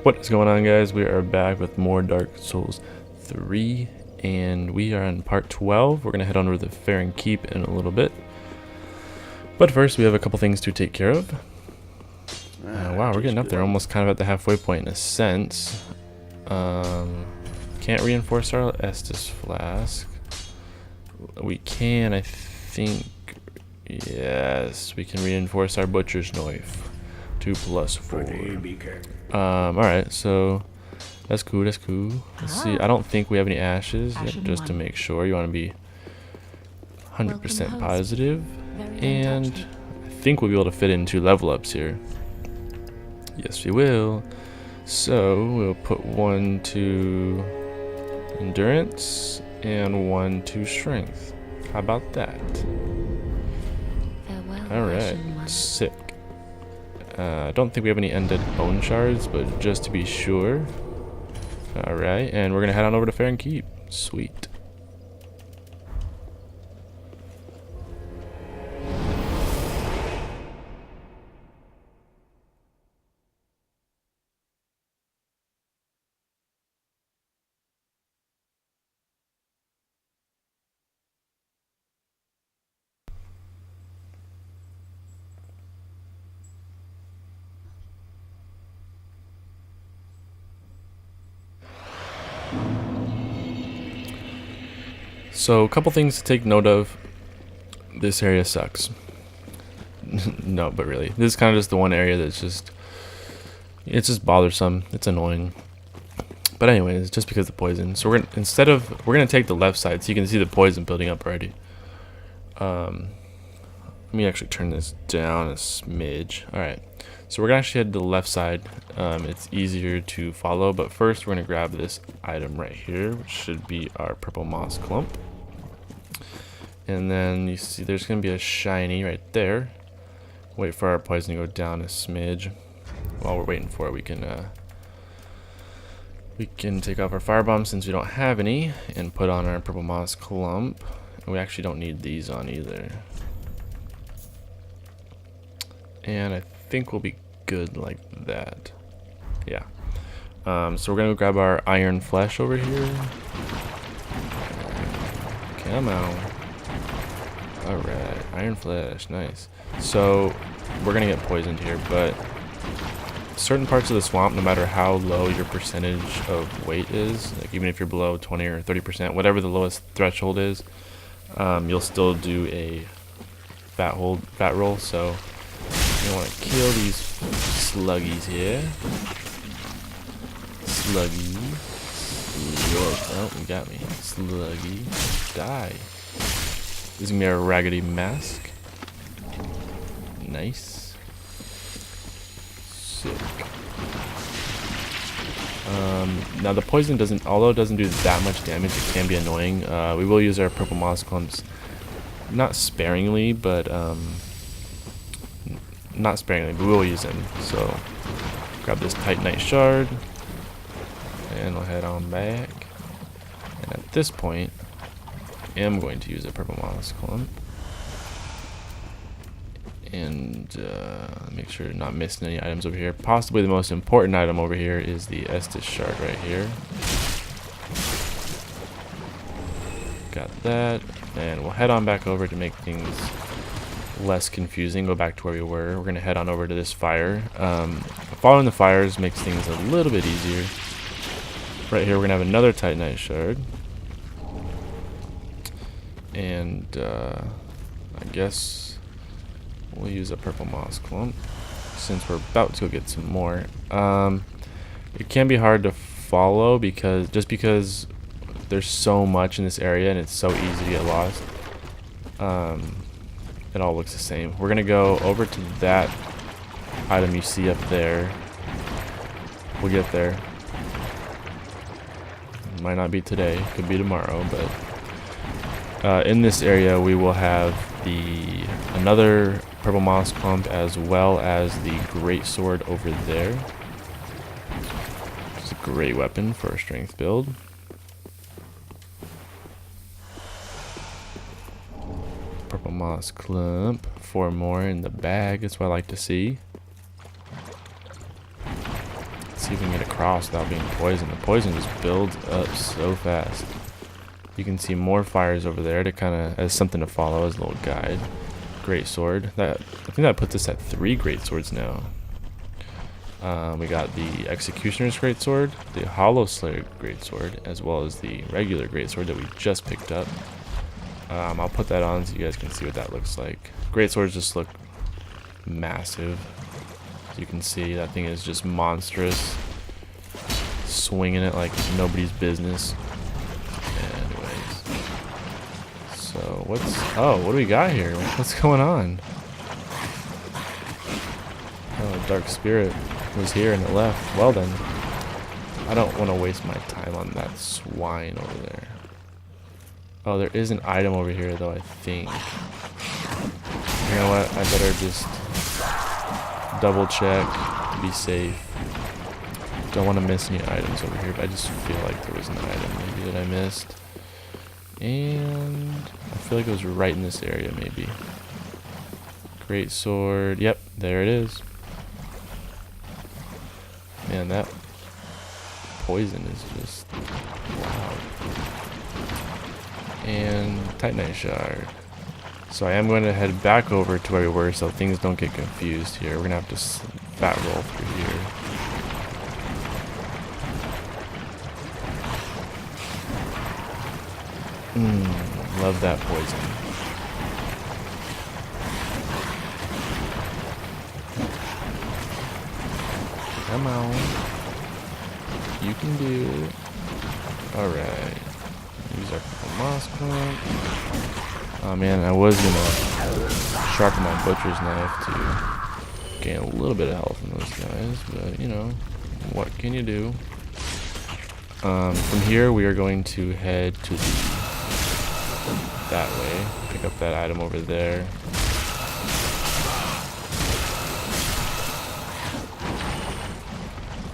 What is going on, guys? We are back with more Dark Souls 3 and we are on part 12. We're going to head on over to the Farron Keep in a little bit, but first we have a couple things to take care of. Wow, we're getting up there, almost kind of at the halfway point in a sense. Can't reinforce our Estus Flask. We can, I think, yes, we can reinforce our Butcher's Knife. 2+4. Alright, so that's cool, that's cool. Let's see, I don't think we have any ashes yet, just to make sure. You want to be 100% positive. And I think we'll be able to fit in 2 level ups here. Yes, we will. So we'll put 1 to endurance and 1 to strength. How about that? Alright, sick. I don't think we have any undead bone shards, but just to be sure. Alright, and we're gonna head on over to Farron Keep. Sweet. So, a couple things to take note of. This area sucks. No, but really, this is kind of just the one area that's it's just bothersome. It's annoying. But anyways, just because of the poison. So we're gonna take the left side, so you can see the poison building up already. Let me actually turn this down a smidge. All right. So we're gonna actually head to the left side. It's easier to follow, but first we're gonna grab this item right here, which should be our purple moss clump. And then you see there's gonna be a shiny right there. Wait for our poison to go down a smidge. While we're waiting for it, we can take off our firebomb since we don't have any, and put on our purple moss clump. And we actually don't need these on either. And I think we'll be good like that. Yeah. So we're gonna grab our iron flesh over here. Come on. Alright, iron flesh, nice. So we're gonna get poisoned here, but certain parts of the swamp, no matter how low your percentage of weight is, like even if you're below 20 or 30%, whatever the lowest threshold is, you'll still do a fat roll. So you want to kill these sluggies here. Sluggy. Oh, you got me. Sluggy. Die. This is going to be a raggedy mask. Nice. Sick. Now the poison doesn't, although it doesn't do that much damage, it can be annoying. We will use our purple moss clumps, not sparingly, but we will use them. So grab this titanite shard, and we'll head on back. And at this point, I am going to use a purple moss clump, and make sure to not missing any items over here. Possibly the most important item over here is the Estus shard right here. Got that, and we'll head on back over to make things less confusing. Go back to where we were. We're gonna head on over to this fire. Following the fires makes things a little bit easier. Right here we're gonna have another titanite shard, and I guess we'll use a purple moss clump since we're about to go get some more. It can be hard to follow because there's so much in this area and it's so easy to get lost. It all looks the same. We're gonna go over to that item you see up there. We'll get there. Might not be today, could be tomorrow, but in this area we will have another purple moss clump as well as the greatsword over there. It's a great weapon for a strength build. Purple moss clump, 4 more in the bag, that's what I like to see. Let's see if we can get across without being poisoned. The poison just builds up so fast. You can see more fires over there to kind of as something to follow as a little guide. Greatsword. I think that puts us at 3 greatswords now. We got the Executioner's Greatsword, the Hollow Slayer Greatsword, as well as the regular Greatsword that we just picked up. I'll put that on so you guys can see what that looks like. Greatswords just look massive. As you can see, that thing is just monstrous. Swinging it like nobody's business. Anyways. So, what do we got here? What's going on? Oh, Dark Spirit was here and it left. Well then, I don't want to waste my time on that swine over there. Oh, there is an item over here though, I think. You know what? I better just double check to be safe. Don't want to miss any items over here, but I just feel like there was an item maybe that I missed. And I feel like it was right in this area maybe. Great sword. Yep, there it is. Man, that poison is just wow. And Titanite Shard. So I am going to head back over to where we were so things don't get confused here. We're going to have to fat roll through here. Love that poison. Come on. You can do it. Alright. Use our moss clump. Oh man, I was gonna sharpen my butcher's knife to gain a little bit of health from those guys, but you know, what can you do? From here we are going to head to that way. Pick up that item over there.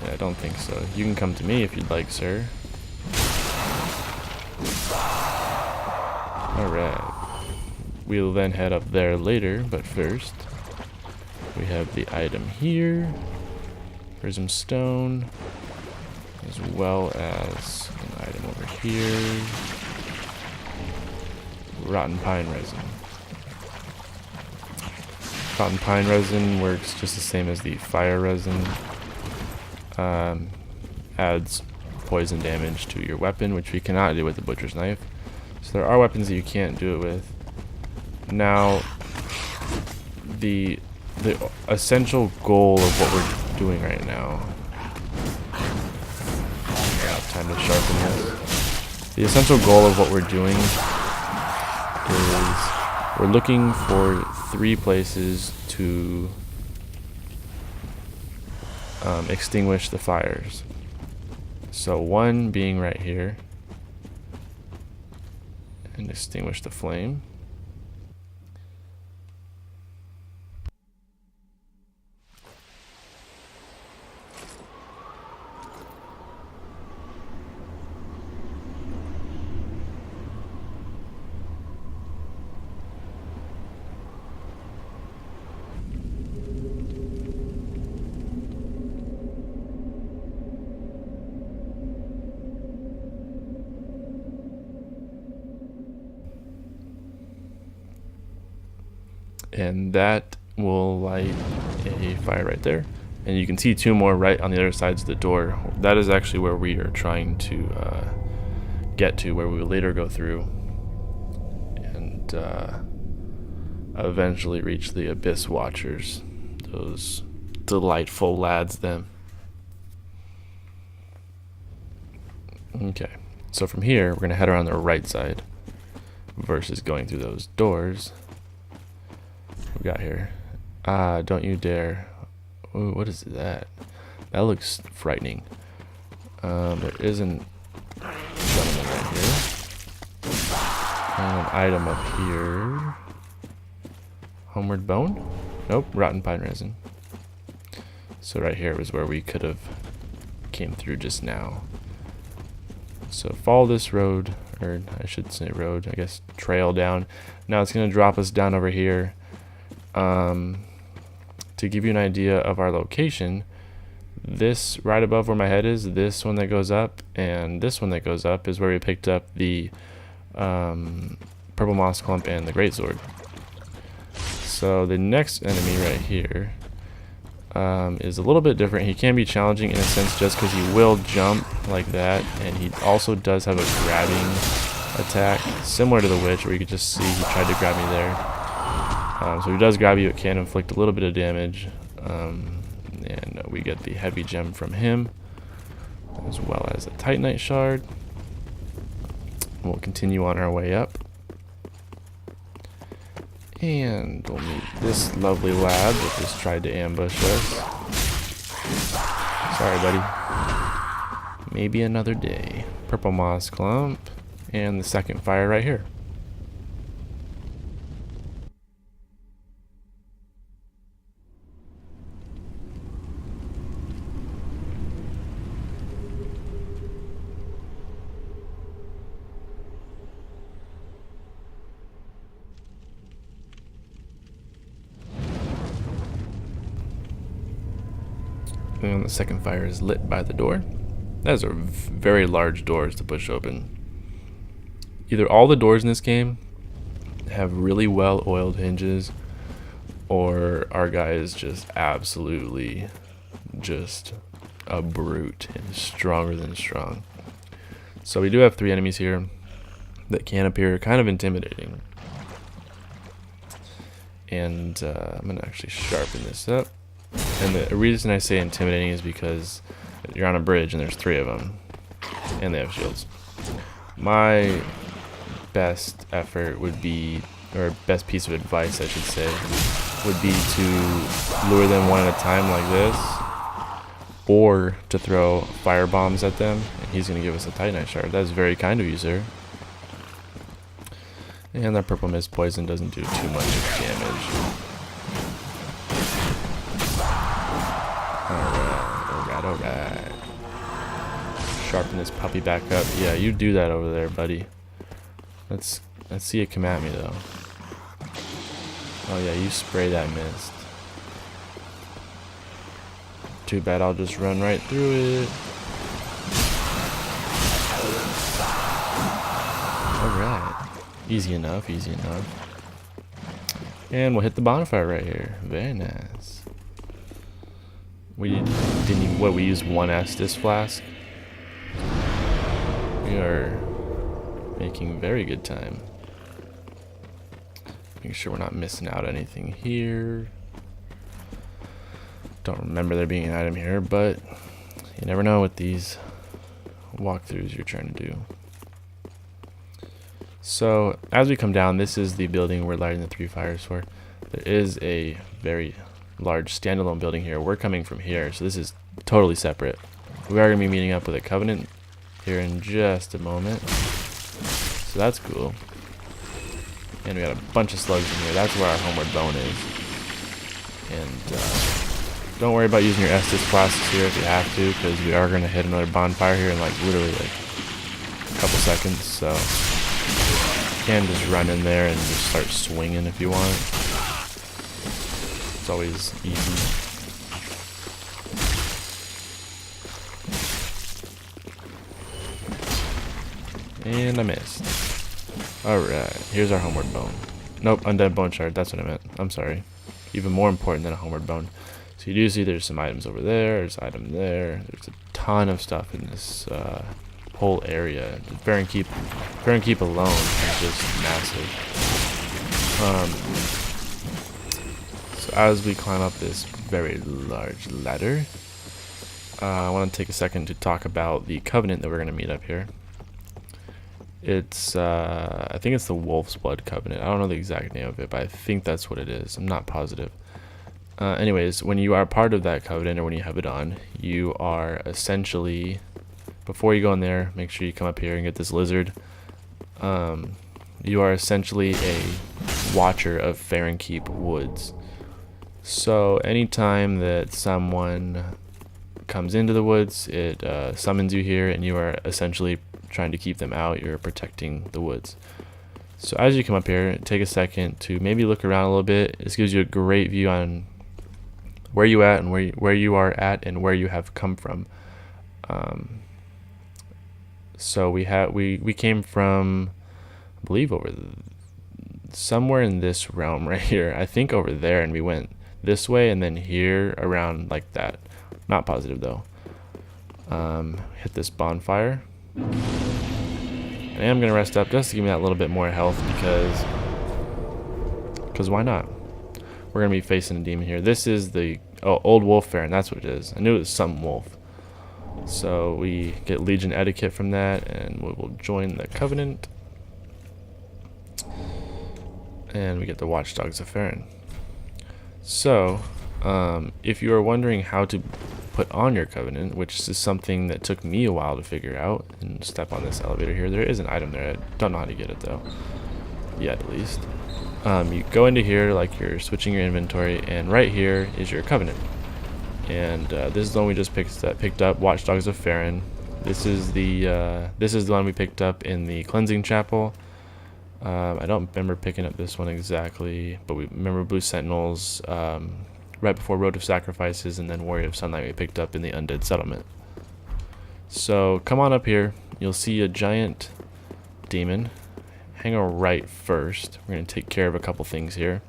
Yeah, I don't think so. You can come to me if you'd like, sir. Alright. We'll then head up there later, but first we have the item here. Prism stone, as well as an item over here. Rotten pine resin. Rotten pine resin works just the same as the fire resin. Adds poison damage to your weapon, which we cannot do with the butcher's knife. So there are weapons that you can't do it with. Now, the essential goal of what we're doing right now. I have time to sharpen this. The essential goal of what we're doing is we're looking for 3 places to extinguish the fires. So one being right here, and extinguish the flame. And that will light a fire right there. And you can see 2 more right on the other sides of the door. That is actually where we are trying to get to, where we will later go through and eventually reach the Abyss Watchers. Those delightful lads, them. Okay, so from here, we're going to head around the right side versus going through those doors. What we got here? Don't you dare. Ooh, what is that? That looks frightening. There is an gentleman right here. And an item up here. Homeward Bone? Nope, rotten pine resin. So right here was where we could have came through just now. So follow this road, or I should say road, I guess trail down. Now it's going to drop us down over here. To give you an idea of our location, This right above where my head is, this one that goes up, and this one that goes up is where we picked up the purple moss clump and the greatsword. So the next enemy right here is a little bit different. He can be challenging in a sense just because he will jump like that, and he also does have a grabbing attack similar to the witch, where you could just see he tried to grab me there. So he does grab you, it can inflict a little bit of damage, and we get the heavy gem from him, as well as a titanite shard. We'll continue on our way up, and we'll meet this lovely lad that just tried to ambush us. Sorry, buddy. Maybe another day. Purple moss clump, and the second fire right here. And the second fire is lit by the door. Those are very large doors to push open. Either all the doors in this game have really well oiled hinges, or our guy is just absolutely just a brute and stronger than strong. So we do have 3 enemies here that can appear kind of intimidating. And I'm going to actually sharpen this up. And the reason I say intimidating is because you're on a bridge and there's 3 of them, and they have shields. My best effort would be, or best piece of advice I should say, would be to lure them one at a time like this, or to throw fire bombs at them, and he's going to give us a titanite shard. That's very kind of you, sir. And that purple mist poison doesn't do too much damage. Alright. Sharpen this puppy back up. Yeah, you do that over there, buddy. Let's see it come at me though. Oh yeah, you spray that mist. Too bad I'll just run right through it. Alright. Easy enough, easy enough. And we'll hit the bonfire right here. Very nice. We used 1 Estus Flask. We are making very good time. Making sure we're not missing out anything here. Don't remember there being an item here, but you never know with these walkthroughs you're trying to do. So as we come down, this is the building we're lighting the 3 fires for. There is a very large standalone building here. We're coming from here, so this is totally separate. We are going to be meeting up with a covenant here in just a moment, so that's cool. And we got a bunch of slugs in here. That's where our homeward bone is. And don't worry about using your Estus Flasks here if you have to, because we are going to hit another bonfire here in literally a couple seconds, so you can just run in there and just start swinging if you want. It's always easy. And I missed. Alright, here's our homeward bone. Nope, undead bone shard, that's what I meant. I'm sorry. Even more important than a homeward bone. So you do see there's some items over there, there's an item there, there's a ton of stuff in this whole area. Farron Keep alone is just massive. So as we climb up this very large ladder, I want to take a second to talk about the covenant that we're going to meet up here. It's I think it's the Wolf's Blood Covenant. I don't know the exact name of it, but I think that's what it is. I'm not positive. Anyways, when you are part of that covenant, or when you have it on, you are essentially, before you go in there, make sure you come up here and get this lizard. You are essentially a watcher of Farron Keep woods. So anytime that someone comes into the woods, it summons you here, and you are essentially trying to keep them out. You're protecting the woods. So as you come up here, take a second to maybe look around a little bit. This gives you a great view on where you at and where you are at and where you have come from. So we came from, I believe, over somewhere in this realm right here. I think over there, and we went this way and then here around like that. Not positive though. Hit this bonfire. I am gonna rest up just to give me that little bit more health because why not? We're gonna be facing a demon here. This is the old wolf Farron. That's what it is. I knew it was some wolf. So we get Legion etiquette from that, and we will join the Covenant. And we get the Watchdogs of Farron. So, if you are wondering how to put on your Covenant, which is something that took me a while to figure out, and step on this elevator here. There is an item there. I don't know how to get it though. Yet at least. You go into here like you're switching your inventory, and right here is your Covenant. And this is the one we just picked up, Watchdogs of Farron. This is the one we picked up in the Cleansing Chapel. I don't remember picking up this one exactly, but we remember Blue Sentinels right before Road of Sacrifices, and then Warrior of Sunlight we picked up in the Undead Settlement. So come on up here. You'll see a giant demon. Hang a right first. We're going to take care of a couple things here.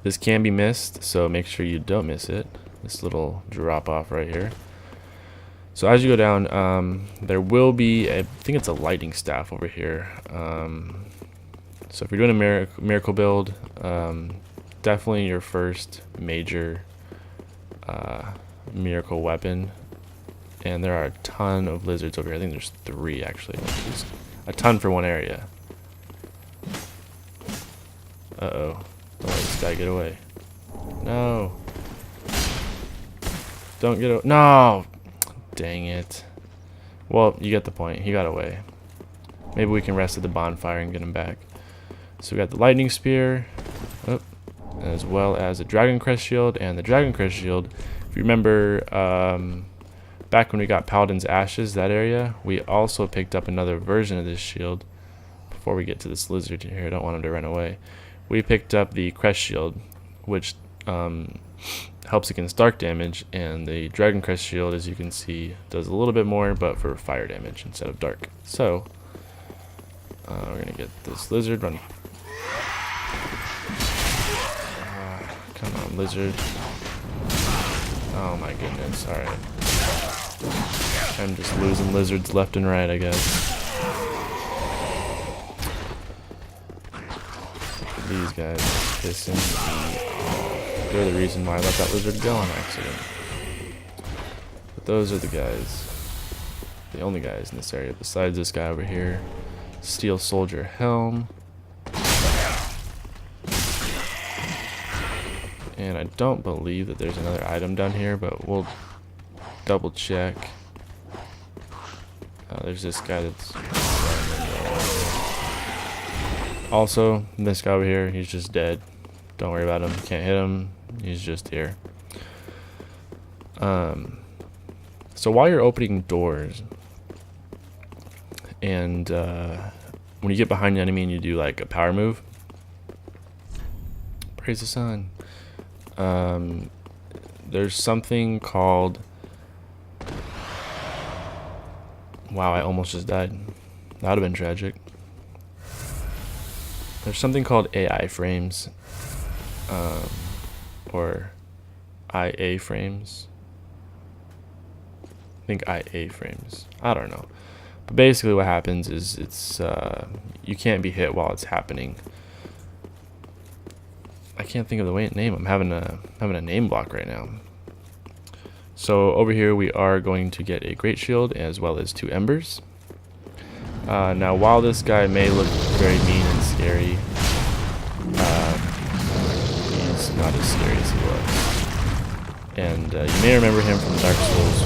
This can be missed, so make sure you don't miss it. This little drop off right here. So as you go down, there will be, I think it's a lightning staff over here. So if you're doing a miracle build, definitely your first major miracle weapon. And there are a ton of lizards over here. I think there's 3 actually, which is a ton for one area. Uh-oh. Don't let this guy get away. No. Don't get away. No! Dang it. Well, you get the point. He got away. Maybe we can rest at the bonfire and get him back. So we got the lightning spear, as well as a dragon crest shield. And the dragon crest shield, if you remember, back when we got Paladin's Ashes, that area, we also picked up another version of this shield. Before we get to this lizard here, I don't want him to run away. We picked up the crest shield, which helps against dark damage, and the dragon crest shield, as you can see, does a little bit more, but for fire damage instead of dark. So we're gonna get this lizard. Run. Come on, lizard. Oh my goodness. All right. I'm just losing lizards left and right, I guess. These guys pissing me off. They're the reason why I let that lizard go on accident. But those are the guys. The only guys in this area besides this guy over here. Steel Soldier Helm. And I don't believe that there's another item down here, but we'll double check. There's this guy that's also, this guy over here, he's just dead. Don't worry about him. Can't hit him. He's just here. So while you're opening doors, and when you get behind an enemy and you do like a power move, praise the sun. There's something called. Wow, I almost just died. That would have been tragic. There's something called AI frames, or IA frames. I think IA frames. I don't know. But basically what happens is it's you can't be hit while it's happening. I can't think of the name. I'm having a name block right now. So over here we are going to get a great shield as well as 2 embers. Now while this guy may look very mean and scary, he's not as scary as he was. And you may remember him from Dark Souls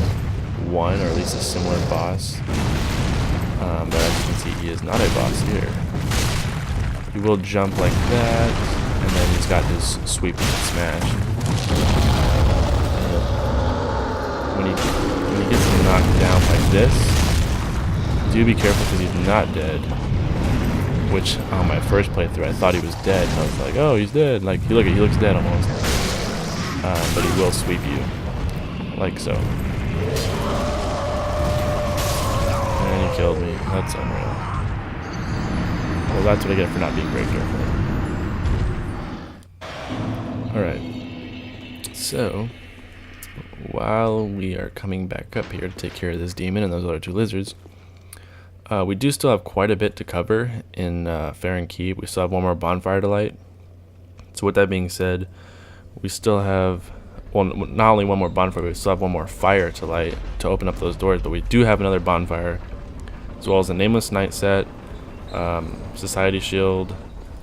1, or at least a similar boss. But as you can see, he is not a boss here. He will jump like that, and then he's got his sweep and smash. When he gets knocked down like this, do be careful because he's not dead. Which on my first playthrough I thought he was dead, and I was like, oh, he's dead. Like he looks dead almost. but he will sweep you, like so. And he killed me. That's unreal. Well, that's what I get for not being very careful. Alright. So, while we are coming back up here to take care of this demon and those other 2 lizards, we do still have quite a bit to cover in Farron Keep. We still have 1 more bonfire to light. So with that being said, we still have, well, not only 1 more bonfire, but we still have 1 more fire to light to open up those doors. But we do have another bonfire, as well as a Nameless Night set, Society Shield,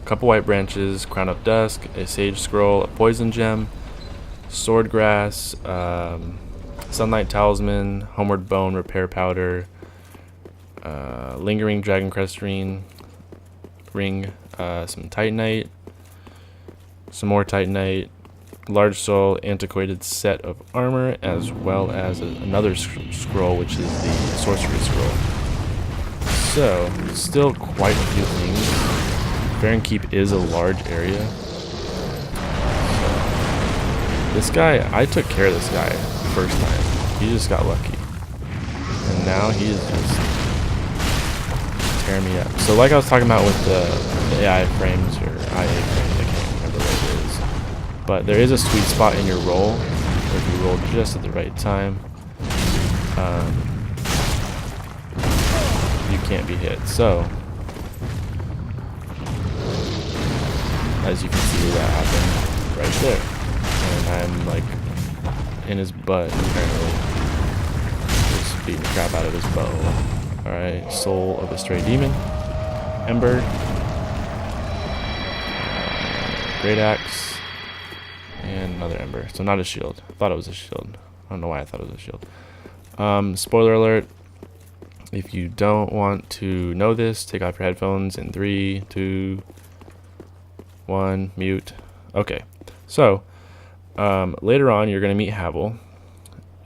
a couple white branches, Crown of Dusk, a Sage Scroll, a Poison Gem, Sword Grass, Sunlight Talisman, Homeward Bone, Repair Powder, Lingering Dragon Crest Ring, some Titanite, some more Titanite, Large Soul, Antiquated Set of Armor, as well as another scroll, which is the Sorcery Scroll. So, still quite a few things. Farron Keep is a large area. This guy, I took care of this guy the first time. He just got lucky. And now he is just tearing me up. So like I was talking about with the AI frames, or IA frames, I can't remember what it is. But there is a sweet spot in your roll, where if you roll just at the right time, you can't be hit. So, as you can see, that happened right there. And I'm like in his butt, apparently. Just beating the crap out of his bow. Alright, Soul of a Stray Demon. Ember. Great Axe. And another Ember. So not a shield. I thought it was a shield. I don't know why I thought it was a shield. Spoiler alert. If you don't want to know this, take off your headphones in 3, 2, 1, mute. Okay. So, later on, you're going to meet Havel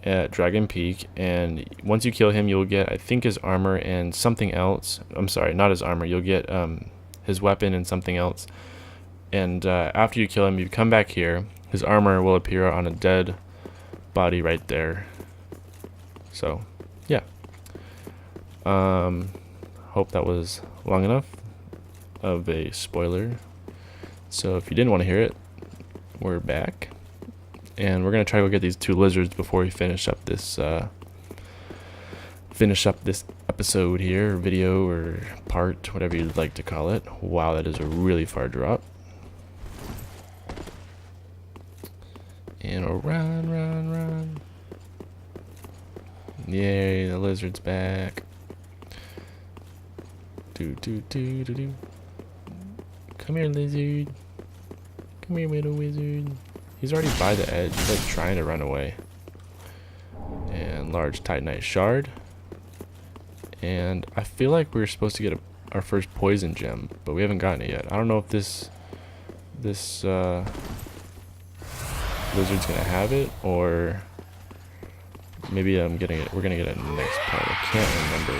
at Dragon Peak, and once you kill him, you'll get, I think, his armor and something else. I'm sorry, not his armor. You'll get his weapon and something else. And after you kill him, you come back here. His armor will appear on a dead body right there. So, yeah. Hope that was long enough of a spoiler. So if you didn't want to hear it, we're back. And we're going to try to go get these 2 lizards before we finish up this episode here, or video, or part, whatever you'd like to call it. Wow, that is a really far drop. And run. Yay, the lizard's back. Do. Come here, lizard. Come here, little wizard. He's already by the edge. He's like trying to run away. And large Titanite shard. And I feel like we were supposed to get our first poison gem, but we haven't gotten it yet. I don't know if this lizard's gonna have it, or maybe I'm getting it. We're gonna get it in the next part. I can't remember.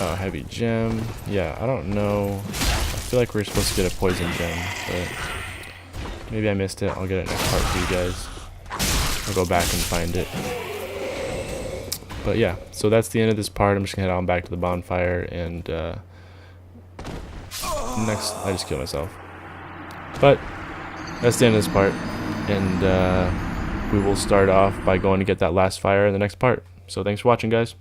Oh, heavy gem. Yeah, I don't know. I feel like we're supposed to get a poison gem, but maybe I missed it. I'll get it next part for you guys. I'll go back and find it. But yeah, so that's the end of this part. I'm just gonna head on back to the bonfire, and next, I just killed myself. But that's the end of this part, and we will start off by going to get that last fire in the next part. So thanks for watching, guys.